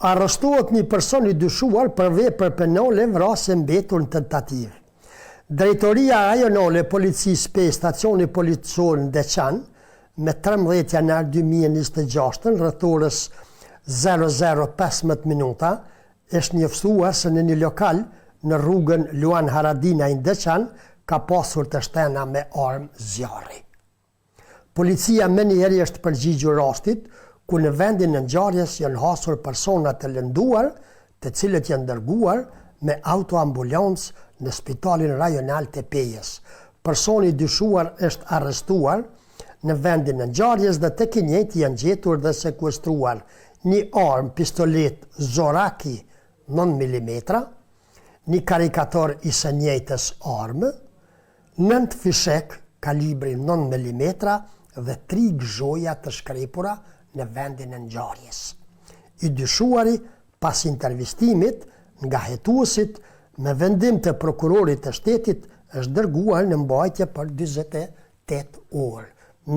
Arrestohet një person i dyshuar për vepër penale vrasje mbetur në tentativë. Drejtoria rajonale policisë 5 stacioni policor në Deçan me 13 janar 2026 rreth orës 00:15 minuta është njoftuar se në një lokal në rrugën Luan Haradina në Deçan ka pasur të shtena me armë zjarri. Policia menjëherë është përgjigjur rastit, ku në vendin e ngjarjes janë hasur persona të lënduar, të cilët janë dërguar me autoambulancë në Spitalin Rajonal të Pejës. Personi dyshuar është arrestuar në vendin e ngjarjes dhe tek i njëjti janë gjetur dhe sekuestruar një armë pistolet Zoraki 9 mm, një karikator i së njëjtës armë, 9 fishek kalibri 9 mm dhe 3 gëzhoja të shkrepura në vendin e ngjarjes. I dyshuari pas intervistimit nga hetuesit me vendim të prokurorit të shtetit është dërguar në mbajtje për 48 orë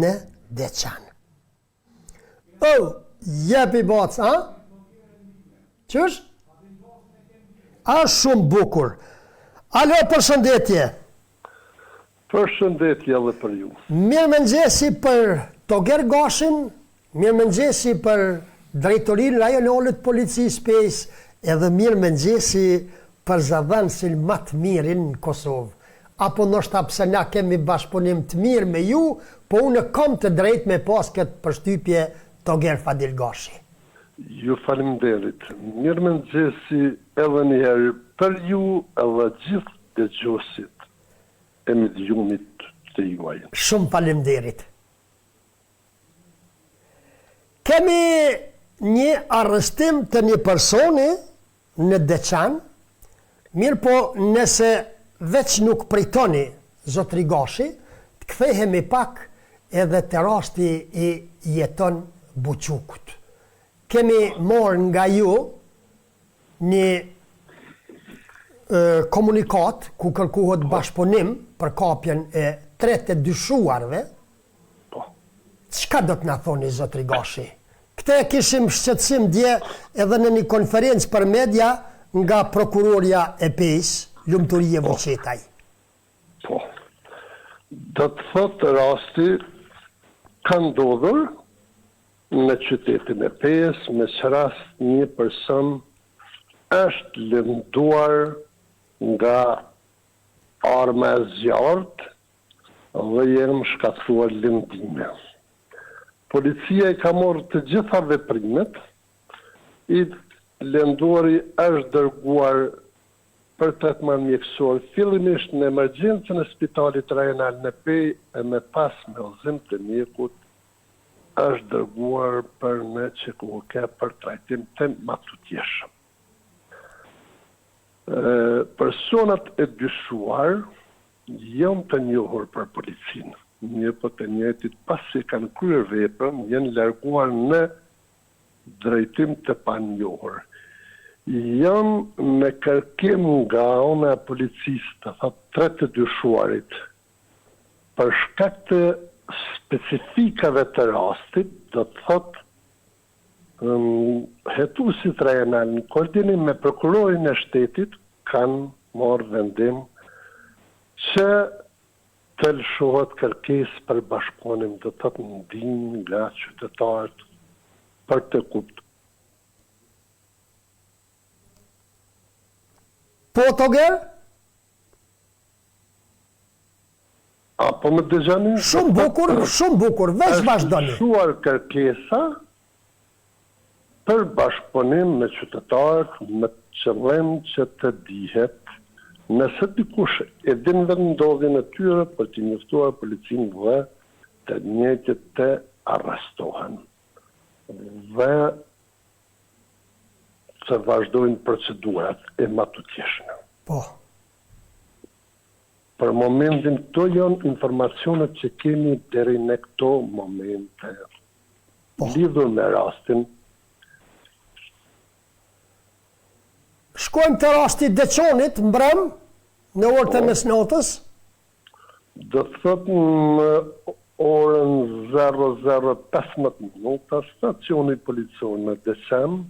në Deçan. Jepi bac, a? Qësh? A shumë bukur. Alo, përshëndetje. Përshëndetje edhe për ju. Mirëmëngjesi për Toger Gashin, mirëmëngjesi për drejtorinë rajonale të policisë 5 edhe mirëmëngjesi për zëdhënësin më të mirin në Kosovë. Apo ndoshta pse na kemi bashkëpunim të mirë me ju, po unë kam të drejtë me pas këtë përshtypje Toger Fadil Gashi. Ju faleminderit. Mirëmëngjesi edhe një herë për ju edhe gjithë dëgjuesit e mediumit të juaj. Shumë faleminderit. Kemi një arrestim të një personi në Deçan, mirë po nëse veç nuk pritoni, zotri Gashi, të kthehemi pak edhe të rasti i Jeton Buçukut. Kemi morë nga ju një komunikat ku kërkohet bashkëpunim për kapjen e 3 të dyshuarve. Çka do të na thoni zotri Gashi? Këtë kishim shqetësim dje edhe në një konferencë për media nga prokuroria e Pejës, Lumturie Vuçetaj. Po. Do të thotë rasti ka ndodhur në qytetin e Pejës, me që rast një person është lënduar nga arma e zjarrt dhe janë shkatruar lëndime. Policia i ka marrë të gjitha veprimet, i lënduari është dërguar për trajtim mjekësor fillimisht në emergjencën e Spitalit Rajonal në Pejë e me pas me udhëzim të mjekut është dërguar për në QKUK për trajtim të matutjeshëm. Personat e dyshuar janë të njohur për policinë, një po të njëjtit pasi kanë kryer veprën, janë larguar në drejtim të panjohur. Janë me kërkim nga ana e policisë, të thotë 3 të dyshuarit, për shkak të specifikave të rastit, do të thotë hetuesit rajonal në koordinim me prokurorin e shtetit kanë marrë vendim që të lëshohet kërkesë për bashkëpunim, do të thotë ndihmë nga qytetarët për të kuptuar. Po Toger? Apo më dëgjoni? Shumë bukur, veç vazhdoni. Është lëshuar kërkesa për bashkëpunim me qytetarët me qëllim që të dihet nëse dikush e din vendodhjen e tyre për të njoftuar policinë dhe të njëjtit të arrestohen dhe të vazhdojnë procedurat e matutjeshme. Po. Për momentin këto janë informacionet që kemi deri në këto momente. Po. Lidhur me rastin. Shkojmë të rasti Deçanit, mbrëm, në orët e mesnatës? Do të thotë në orën 00:15 minuta, stacioni policor në Deçan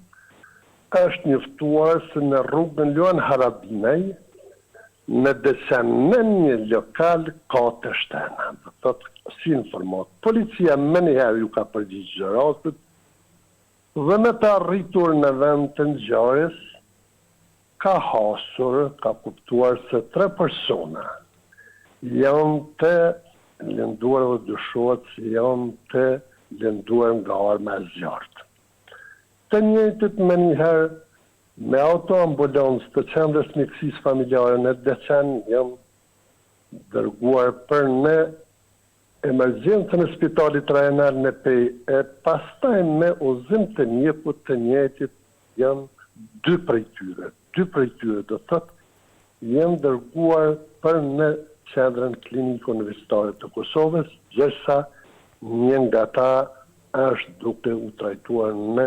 është njoftuar se në rrugën Luan Haradinaj, në desen në një lokal ka të shtena. Dhe thotë, si informat, policia më njëherë ju ka përgjigjë rastit, dhe me të arritur në vend të ngjarjes, ka hasur, ka kuptuar se 3 persona janë të lënduar dhe dyshohet se janë të lënduar nga arma e zjarrt. Të njëjtët më njëherë me autoambulancë të qendrës mjekësisë familjare në Deçan janë dërguar për në emergjencën e spitalit rajonal në Pej, e pastaj me udhëzim të njëput të njëjtit janë 2 prej tyre. 2 prej tyre do thotë janë dërguar për në qendrën klinike universitare të Kosovës, gjërsa një nga ta është duke u trajtuar në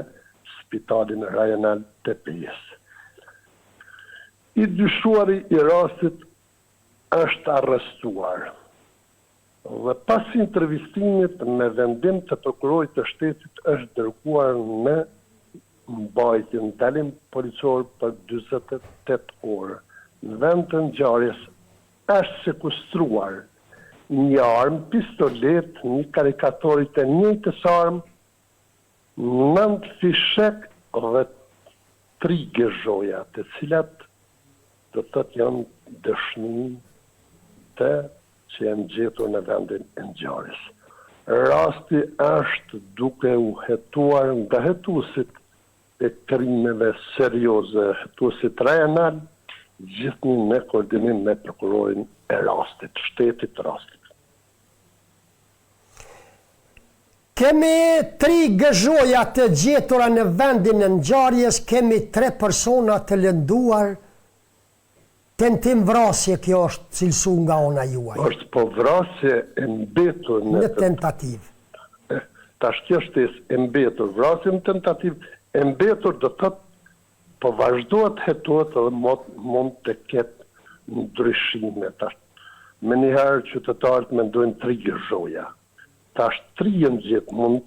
spitalin rajonal të Pejës. I dyshuari i rastit është arrestuar dhe pas intervistimit me vendim të prokurorit të shtetit është dërguar në mbajtje në ndalim policor për 48 orë. Në vend të ngjarjes është sekustruar një armë, pistolet, një karikatorit e njëjtës armë, 9 fishek dhe 3 gëzhoja, të cilat do thotë janë dëshmi të që janë gjetur në vendin e ngjarjes. Rasti është duke u hetuar nga hetuesit e krimeve serioze, hetuesit rajonal, gjithnjë në koordinim me prokurorin e rastit, shtetit rastit. Kemi 3 gëzhoja të gjetura në vendin e ngjarjes, kemi 3 persona të lënduar. Tentim vrasje kjo është cilësu nga ona juaj. Është po vrasje e mbetur në tentativ. Tash kjo shtesë e mbetur, vrasje në tentativ, e mbetur do thotë po vazhdohet hetohet dhe mund të ketë ndryshime. Tash me njëherë qytetarët mendojnë 3 gëzhoja. Tash 3 janë gjetë, mund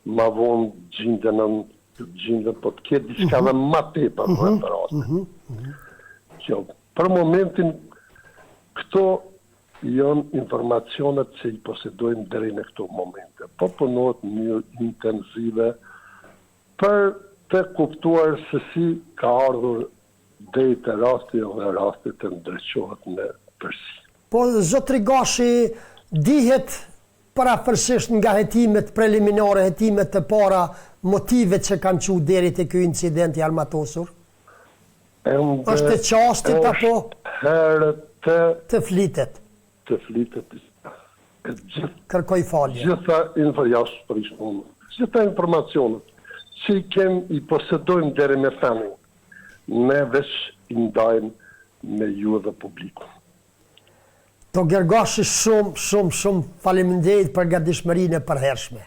ma vonë gjindën, po të ketë diçka dhe ma tepër në atë rast. Kjo, për momentin, këto janë informacionet që i posedojmë deri në këto momente. Po punohet një intenzive për të kuptuar se si ka ardhur deri te rasti dhe rasti të ndryqohet në përsi. Po, zotri Gashi, dihet parafërsisht nga hetimet preliminare, hetimet të para, motivet që kanë qu deri te ky incident i armatosur? Është të qastit apo të flitet? Të flitet. Kërkoj falje. Gjitha informacionet që i posedojmë deri me femin, ne veç i ndajmë me ju dhe publiku. Toger Gashi, shumë faleminderit për gatishmërinë e përhershme.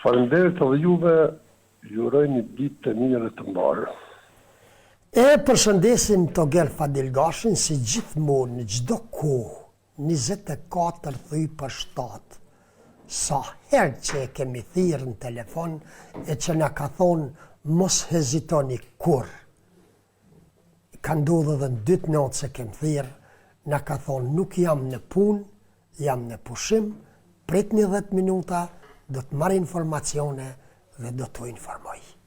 Faleminderit edhe juve, ju uroj një ditë të mirë e të mbarë. E përshëndesim Toger Fadil Gashin si gjithmonë në çdo kohë 24/7. Sa herë që e kemi thirrë në telefon e që na ka thonë mos hezitoni kur. Ka ndodhur edhe në 2 natë se kem thirrë, na ka thonë nuk jam në punë, jam në pushim, pritni 10 minuta, do të marr informacione dhe do t'u informoj.